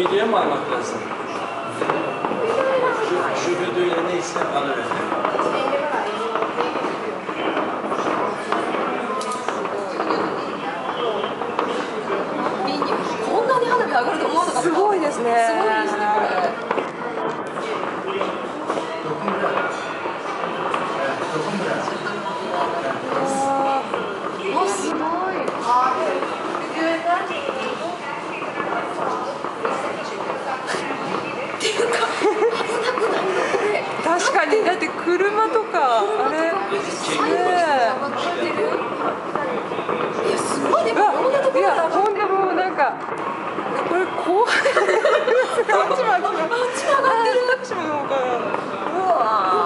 videoya mı almak lazım? Şu videoya neyse alırız. こんなに花火上がると思わなかった。すごいですね。すごいですね、これ。あ、すごい。確かに、だって車とかあれねいや、すごいね。こんなところからほんでもうなんかこれ怖い。あっちも上がってる。うわー。